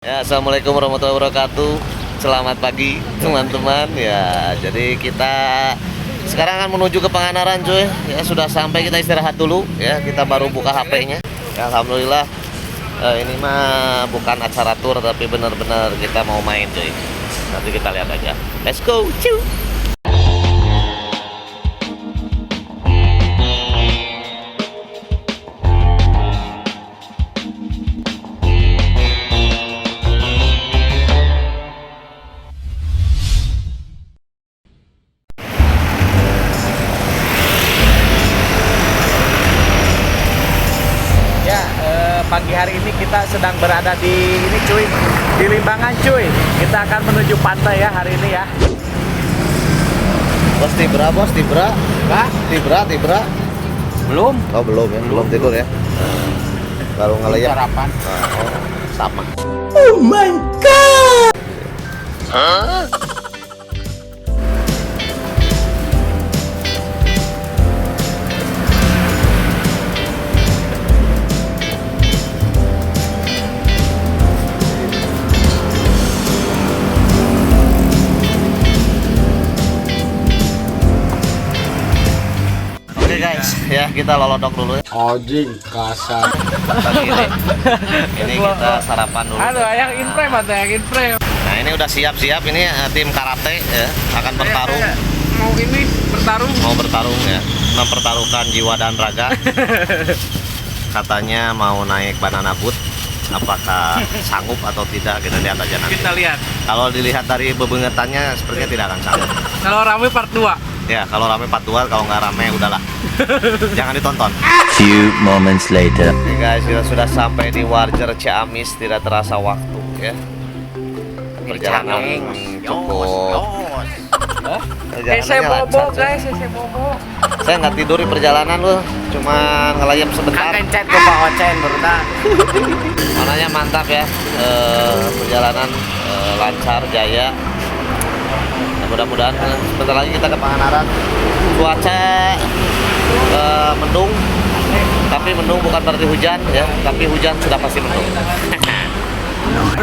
Ya, assalamualaikum warahmatullahi wabarakatuh. Selamat pagi teman-teman. Ya, jadi kita sekarang akan menuju ke Pangandaran, cuy. Ya, sudah sampai, kita istirahat dulu. Ya, kita baru buka HP-nya. Ya, alhamdulillah. Ini mah bukan acara tour, tapi benar-benar kita mau main, cuy. Nanti kita lihat aja. Let's go, cuy. Pagi hari ini kita sedang berada di ini cuy, di Limbangan cuy. Kita akan menuju pantai ya hari ini ya. Bos Tibra, Hah? Tibra. Belum. Oh, belum ya, belum tidur ya. Baru ngeliat. Sarapan. Oh, sama. Oh my god. Hah? Oke guys, ya kita lolodok dulu ya. Ojing kasar. Pagi ini kita sarapan dulu. Aduh, yang in frame atau yang in frame? Nah, ini udah siap-siap, ini tim karate ya, akan bertarung. Mau ini bertarung? Mau bertarung ya, mempertaruhkan jiwa dan raga. Katanya mau naik banana boat. Apakah sanggup atau tidak, kita lihat aja nanti. Kita lihat. Kalau dilihat dari bebengetannya sepertinya tidak akan sanggup. Kalau rame part 2. Ya, kalau rame 42, kalau nggak rame udahlah. Jangan ditonton. Few moments later. Oke guys, kita sudah sampai di Warjer Ciamis, tidak terasa waktu ya. Perjalanan cukup. Saya bobo guys, saya bobo. Saya nggak tidur di perjalanan loh, cuma ngelayap sebentar. Chat ke Pak Ocen berudah. Warnanya mantap ya, perjalanan lancar, jaya. Nah, mudah-mudahan sebentar lagi kita ke Pangandaran. Cuaca mendung, tapi mendung bukan berarti hujan ya, tapi hujan sudah pasti mendung.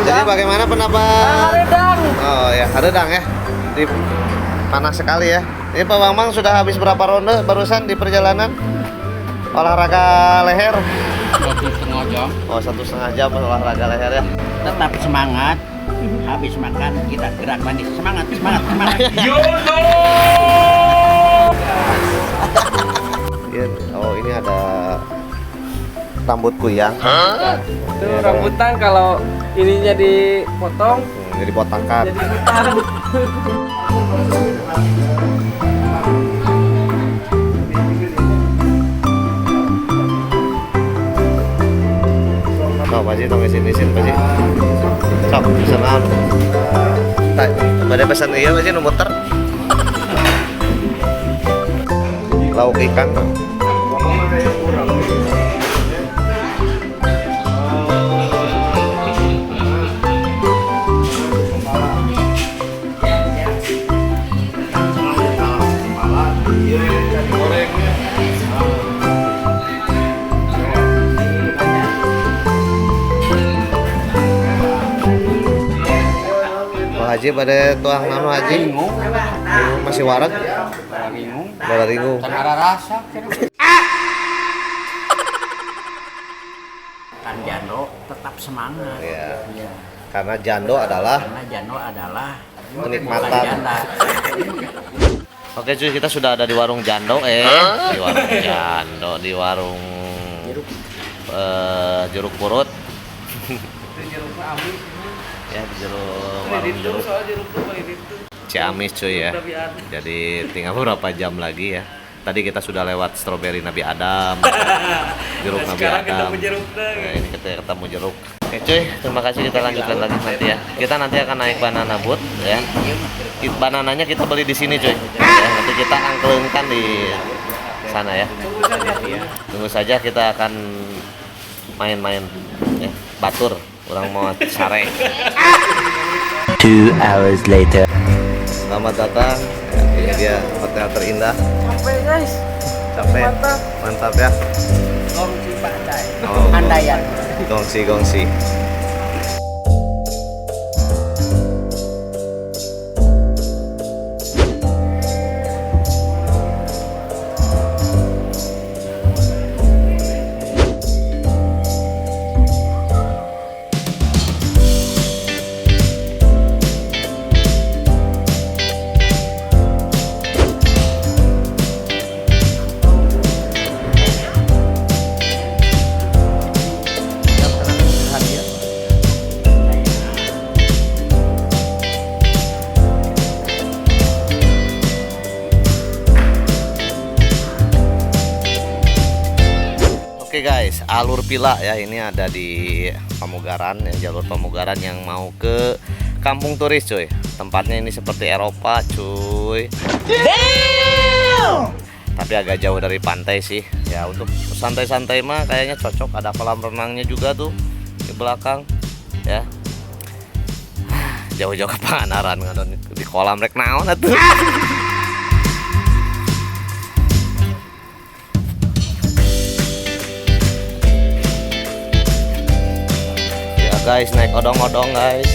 Jadi bagaimana pendapat? Haredang. Oh ya, haredang ya. Panas sekali ya. Ini Pak Bambang sudah habis berapa ronde barusan di perjalanan olahraga leher? 1,5 jam. Oh, 1,5 jam olahraga leher ya. Tetap semangat. Habis makan kita gerak manis. Semangat. Oh, ini ada rambut kuyang. Itu rambutan kalau ininya dipotong Jadi botakan. jadi hitam. Oh, Pak Ji, tong isin Pak Ji. Sok, pesan naon? Tak, pada pesan iya Pak Ji, nu muter. Lauk ikan. Haji pada tuang nano Haji masih warak bala ringu Ada rasa. Kan Jando tetap semangat. ya, Iya. karena jando adalah Karena Jando adalah kenikmatan. bukan janda. Oke cuy, kita sudah ada di warung jando di warung jando, di warung jeruk purut ya, di warung jeruk Ciamis cuy ya. Jadi tinggal beberapa jam lagi ya. Tadi kita sudah lewat stroberi Nabi Adam, jeruk Nabi Adam. Nah, ini kita ketemu jeruk. Oke cuy, terima kasih, kita lanjutkan lagi nanti ya. Kita nanti akan naik banana boat ya. Banananya kita beli di sini cuy. Ya, nanti kita angklungkan di sana ya. Tunggu saja, kita akan main-main ya. Batur, orang mau sare. 2 hours later. Selamat datang. Ya, ini dia hotel terindah. Sampai guys. Sampai. Mantap. Mantap ya. Gongsi Pandai. Oh, Andaian. gongsi. guys, alur Pila ya, ini ada di Pamugaran ya, jalur Pamugaran yang mau ke kampung turis cuy. Tempatnya ini seperti Eropa cuy. Tapi agak jauh dari pantai sih. Ya untuk santai-santai mah kayaknya cocok, ada kolam renangnya juga tuh di belakang ya. Jauh-jauh ke Pangandaran ngadon di kolam rek naon atuh. Ya guys, naik odong-odong guys.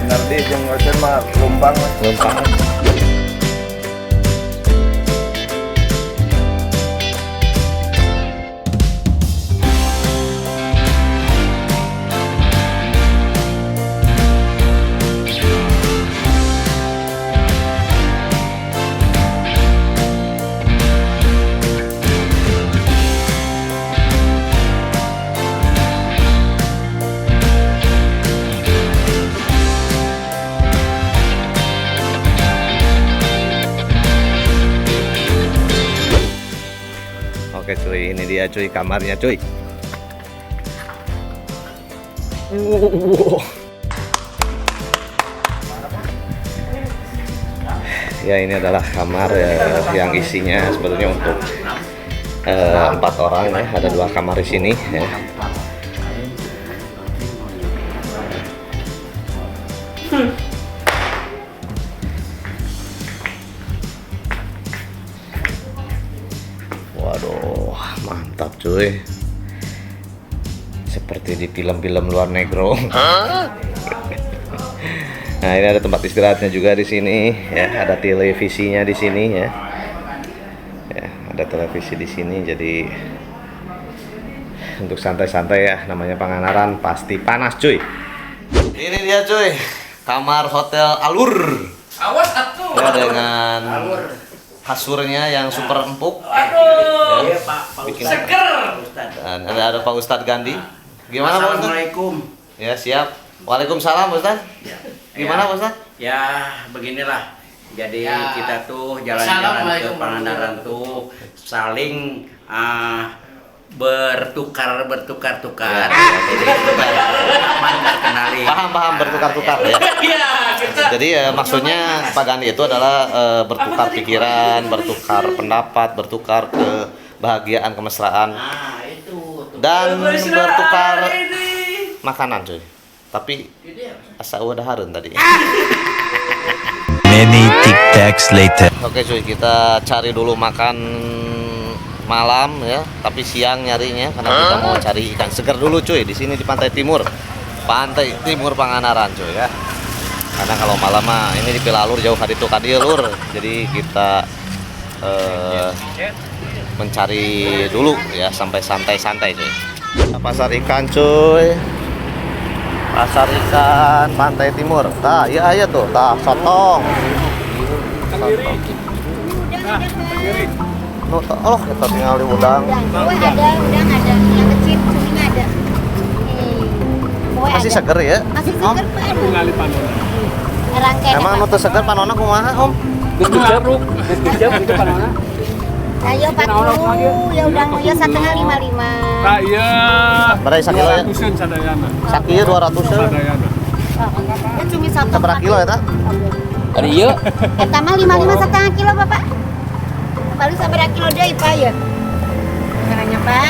Nanti jeung ocean mah lumpang. Oke cuy, ini dia cuy kamarnya cuy. Ya ini adalah kamar ya, yang isinya sebetulnya untuk 4 orang ya. Ada 2 kamar di sini ya. Waduh, mantap cuy. Seperti di film-film luar negro. Nah, ini ada tempat istirahatnya juga di sini ya, ada televisinya di sini ya. Ya, ada televisi di sini, jadi untuk santai-santai ya, namanya Pangandaran pasti panas cuy. Ini dia cuy, kamar hotel Alur. Awas atuh. Ya, dengan kasurnya yang super empuk. Aduh. Ya, Pak bikin Seger. dan ada Pak Ustadz Gandhi. Gimana Pak Ustadz? Assalamualaikum. Ya siap. Waalaikumsalam Ustadz. Gimana Pak Ustadz? Ya beginilah. Jadi Ya. kita tuh jalan-jalan ke Pangandaran tuh saling bertukar. Ya. Jadi mantap kenali. Paham bertukar-tukar ya. Iya, kita. Jadi maksudnya Pak Gandhi itu adalah bertukar pikiran, bertukar pendapat, bertukar kebahagiaan, kemesraan, Itu tuh. dan bertukar ini. makanan cuy. Tapi asa udah harun tadi. Many tic-tacs later. Oke cuy, kita cari dulu makan malam ya, tapi siang nyarinya karena kita mau cari ikan segar dulu cuy di sini di Pantai Timur Pangandaran cuy ya. Karena kalau malam mah ini di Pilalur jauh hari itu kadieu lur. Jadi kita mencari dulu ya sampai santai-santai cuy. Pasar ikan cuy. Pasar ikan Pantai Timur. Tah, iya aya tuh, tah sotong. Oh, kita tinggal di udang. Kue ada, udang ada, yang kecil, kuning ada. Kue Masih ada. seger ya? Masih seger Pak. Rangkaian. Emang nu teu seger panonna kumaha, Om? Ayo 40, ya udang ya 1,55. Nah, iya. Berapa sakilo ya? 200-an sadayana. Sakilo 200 ya. Sadayana. Ya cumi satu. Seberapa kilo ya, tah? Eta mah 55 setengah kilo Bapak. Paling seberapa kilo deh Pak ya? Caranya Pak.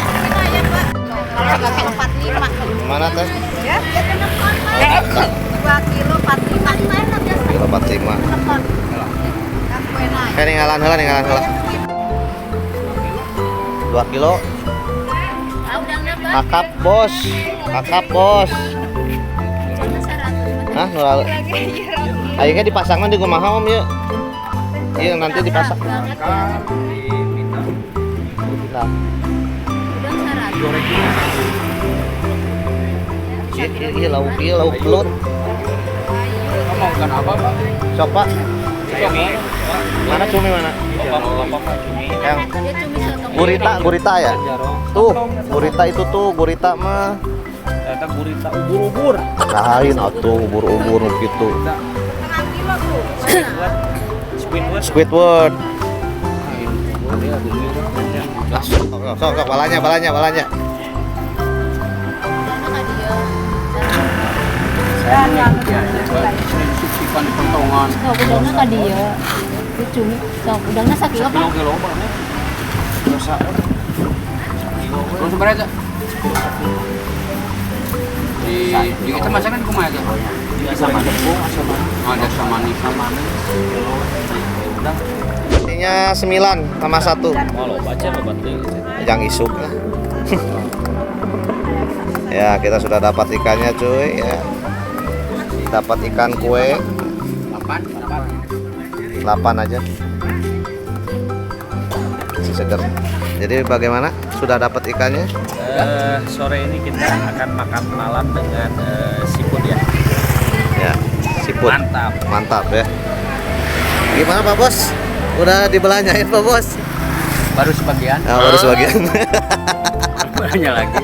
Ya Pak. Kalau 45. Mana teh? Ya, dia telepon Pak. 2 kilo 45 di mana biasa? Kilo 45. Telepon. Kan kue naik. Ninggalan heula. 2 kilo. Ah, udangnya Pak. Kakap, Bos. Hah, nu lalu. Ayeuna dipasangna di kumaha, Om ya? Iya, nanti dipasang. Banget ya. Nah, iya lauk belut. Ngomongkan apa, Pak? Sok, Pak. Mana cumi mana? Yang Dia cumi satu. gurita ya? Tuh, gurita itu tuh, gurita mah Eta gurita ubur-ubur. Lain atuh ubur-ubur gitu. Squidward. Sok balanya. Subsikan di pentongan. Sok udangna ka dieu. Cumi. Sok udangna sakilo Pak. Kilo banget. Dosa. Terus berapa? Di kita masakan kumaha teh? Biasa masak asam manis. Ada sama manis. Ininya 9 sama 1. Kalau baca obat deui. Jang isuk lah. Ya, kita sudah dapat ikannya cuy ya. Dapat ikan kue 8 aja. Masih seger. Jadi bagaimana? Sudah dapat ikannya? Sore ini kita akan makan malam dengan seafood ya. Ya, seafood. Mantap ya. Gimana Pak Bos? Udah dibelanjain Pak Bos? Baru sebagian. Baru sebagian. Banyak lagi.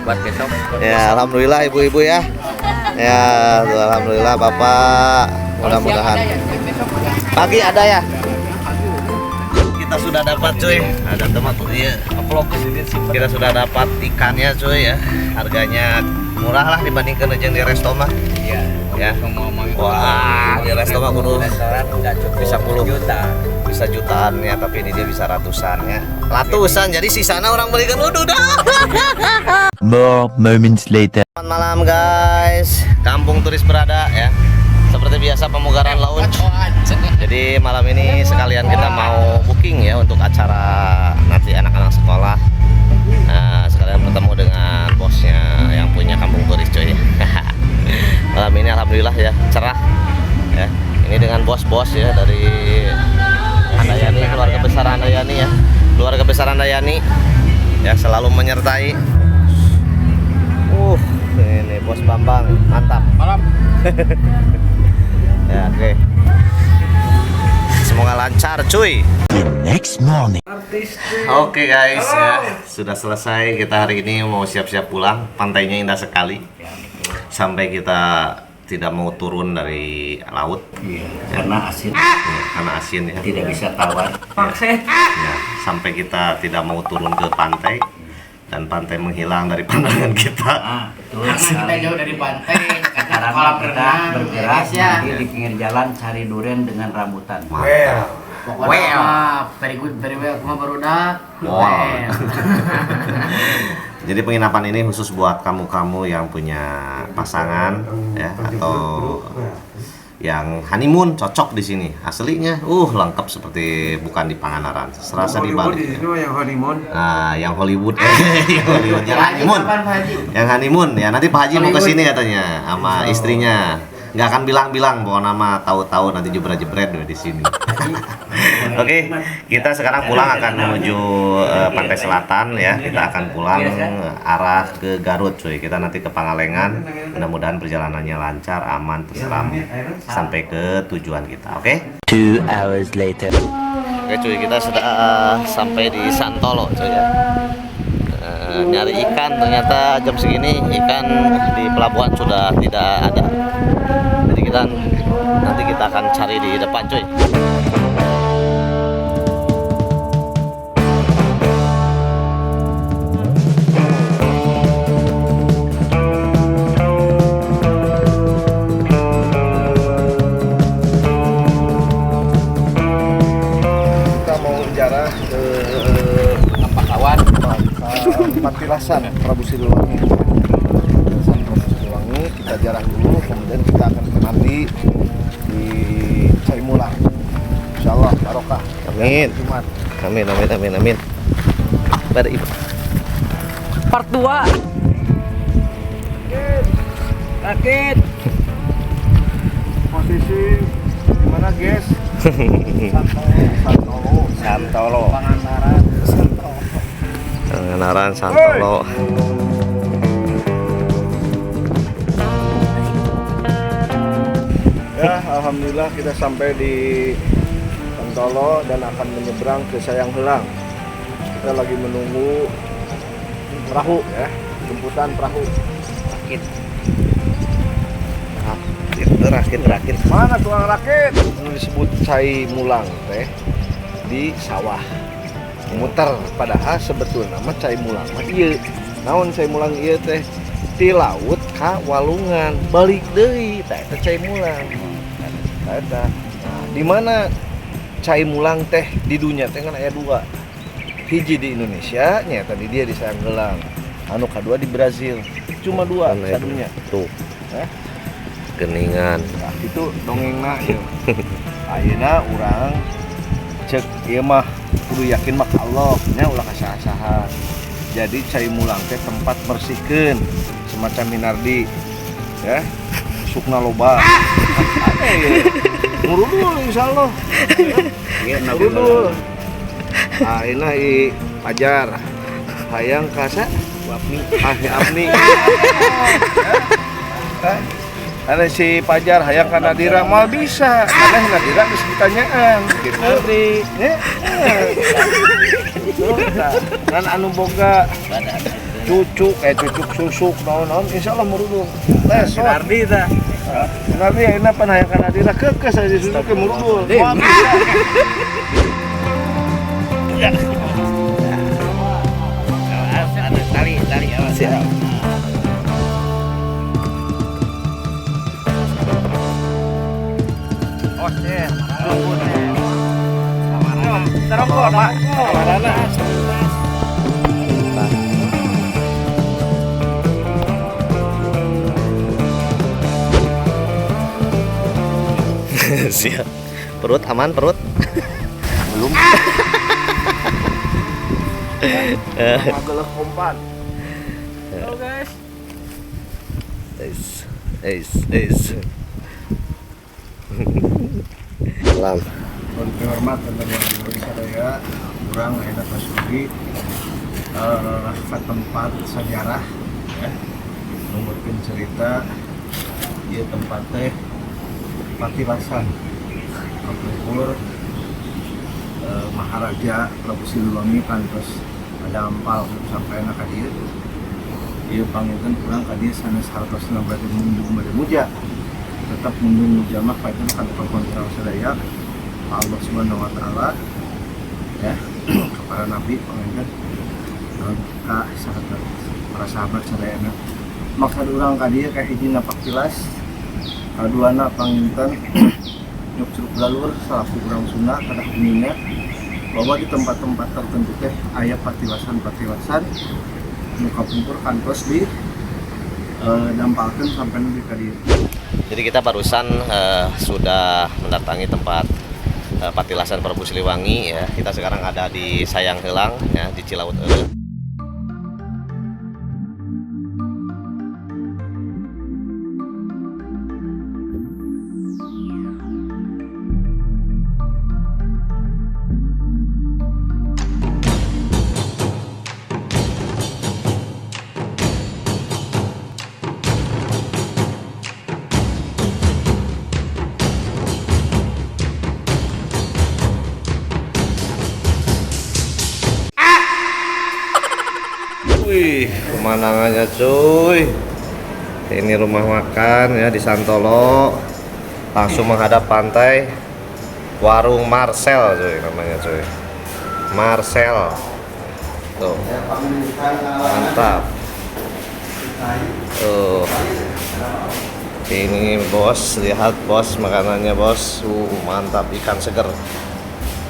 Buat besok. Ya, alhamdulillah ibu-ibu ya. Ya, alhamdulillah Bapak. Mudah-mudahan. Pagi ada ya? Kita sudah dapat cuy. Ada teman tuh iya. Kita sudah dapat ikannya cuy ya. Harganya murah lah dibandingkan yang di resto mah. Iya. Ya. Wah, di resto mah kudu bisa puluh juta. Bisa jutaan ya, tapi ini dia bisa ratusan ya. Ratusan, jadi sisana orang belikan udah. More moments later. Selamat malam guys, Kampung Turis Berada ya. Seperti biasa pemugaran lounge. Jadi malam ini sekalian kita mau booking ya untuk acara nanti anak-anak sekolah. Nah, sekalian bertemu dengan bosnya yang punya Kampung Turis cuy. Malam ini alhamdulillah ya cerah ya. Ini dengan bos-bos ya dari Handayani, keluarga besar Handayani ya. Keluarga besar Handayani ya selalu menyertai. Ini Bos Bambang, mantap. Malam. Ya, oke. Semoga lancar, cuy. The next morning. Oke guys, ya sudah selesai kita hari ini mau siap-siap pulang. Pantainya indah sekali. Sampai kita tidak mau turun dari laut. Iya, karena asin. Ya, karena asin ya. Tidak bisa tawar. Ya, sampai kita tidak mau turun ke pantai dan pantai menghilang dari pandangan kita. Karena kita jauh dari pantai, karena kolam renang bergerak nanti di pinggir jalan cari durian dengan rambutan. Pokoknya very good, very well. Kuma barudak. Wow. Jadi penginapan ini khusus buat kamu-kamu yang punya pasangan ya atau yang honeymoon, cocok di sini. Aslinya lengkap seperti bukan di Pangandaran. Serasa di Bali. Yang honeymoon. Nah, yang Hollywood yang Hollywood yang honeymoon. Yang honeymoon ya nanti Pak Haji mau ke sini katanya sama istrinya. Nggak akan bilang-bilang bahwa nama tahu-tahu nanti jebret-jebret di sini. Oke, kita sekarang pulang akan menuju pantai selatan ya. Kita akan pulang arah ke Garut, cuy. Kita nanti ke Pangalengan. Mudah-mudahan perjalanannya lancar, aman, terseram sampai ke tujuan kita. Oke? 2 hours later. Oke, cuy, kita sudah sampai di Santolo, cuy ya. Nyari ikan, ternyata jam segini ikan di pelabuhan sudah tidak ada. Jadi nanti kita akan cari di depan, cuy. Kita mau jarah ke Kawan, Pantilasan Prabu Siliwangi. Prabu Siliwangi kita jarah dulu, kemudian kita akan mandi di Caimulang. Insyaallah barokah. Amin. Jumat. Amin. Pada ibu. Part 2. Sakit. Posisi di mana, guys? Santolo. Pangandaran Santolo. Ya, alhamdulillah kita sampai di Santolo dan akan menyeberang ke Sayang Helang. Kita lagi menunggu perahu ya, jemputan perahu. rakit. Rakit. Mana tukang rakit? Ini disebut cai mulang teh di sawah. Muter padahal sebetulnya mah cai mulang mah ieu. Naon cai mulang ieu teh? Ti laut ka walungan, balik deui tah eta cai mulang. Tah eta. Nah, di mana cai mulang teh di dunia teh kan aya dua. Hiji di Indonesia nya tadi dia di Sayanggelang. Anu kadua di Brazil. Cuma dua sadunya. Tuh. Geningan. Nah, itu dongengna ya. Ayeuna urang cek ieu mah kudu yakin mah ka Allah nya ulah kasaha-saha. Jadi cai mulang teh tempat bersihkeun semacam Minardi ya. Sukna loba. Murudul insyaallah. Ieu Murudul. Ayeuna i Pajar hayang kasa Apni. Ada si Pajar hayang ka Nadira mal bisa. Karena Nadira geus ditanyaan gitu. Ya. Kan anu boga cucuk susuk naon-naon insyaallah murudul. Les Ardi tah. Nanti ayeuna pan hayang ka Nadira kekes aja susuk ke murudul. Mal bisa. Tali awas ya. Siap. Perut aman perut. Belum. Magelah kompan. Halo guys. Salam. Mohon hormat teman-teman saya, kurang enak masuki ke tempat sejarah ya. Numurkeun cerita ieu tempat teh Patilasan Kapungkur Maharaja Prabu Siliwangi kantos ada ampal sampai anak ka dieu. Ieu panginten kurang ka dieu sanes hartosna bade mundung bade muja. Tetap mundung muja mah paetan kantor kontrol sadaya Allah Subhanahu wa taala ya kepada nabi panginten ka sahabat para sahabat sadayana. Maksud urang ka dieu ka hijina Patilas, kaduana panginten nyuk curug galur salaku urang Sunda kada kuningnya bahwa di tempat-tempat tertentu teh aya patilasan nu kapungkur kantos di dampalkeun sampai nu ka dieu. Jadi kita barusan sudah mendatangi tempat Patilasan Prabu Siliwangi ya. Kita sekarang ada di Sayanghelang ya, di Cilaut Eureun. Wih, pemandangannya cuy. Ini rumah makan ya di Santolo. Langsung menghadap pantai. Warung Marcel cuy namanya cuy. Marcel. Tuh. Mantap. Tuh. Ini bos, lihat bos makanannya bos. Mantap ikan seger.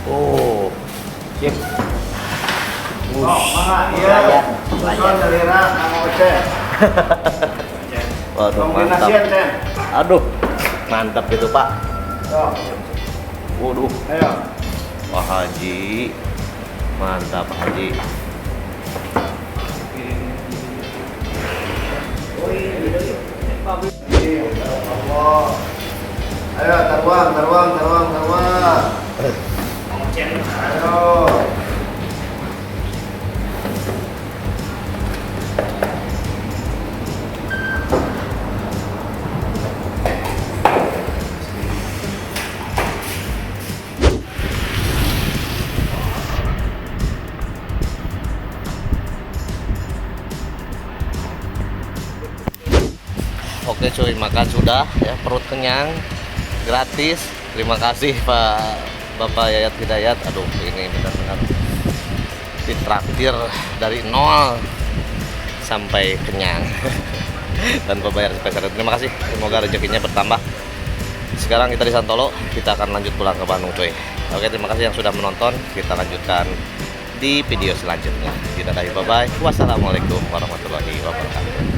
Oh. Sip. Waduh mantap. Aduh mantap itu Pak. Waduh. Wah Haji, mantap Haji. Ayo teruang. Ayo. Oke cuy, makan sudah ya, perut kenyang, gratis. Terima kasih Pak Bapak Yayat Hidayat. Aduh, ini benar-benar ditraktir dari nol sampai kenyang tanpa bayar spesial. Terima kasih, semoga rezekinya bertambah. Sekarang kita di Santolo, kita akan lanjut pulang ke Bandung cuy. Oke, terima kasih yang sudah menonton. Kita lanjutkan di video selanjutnya. Kita bye bye. Wassalamualaikum warahmatullahi wabarakatuh.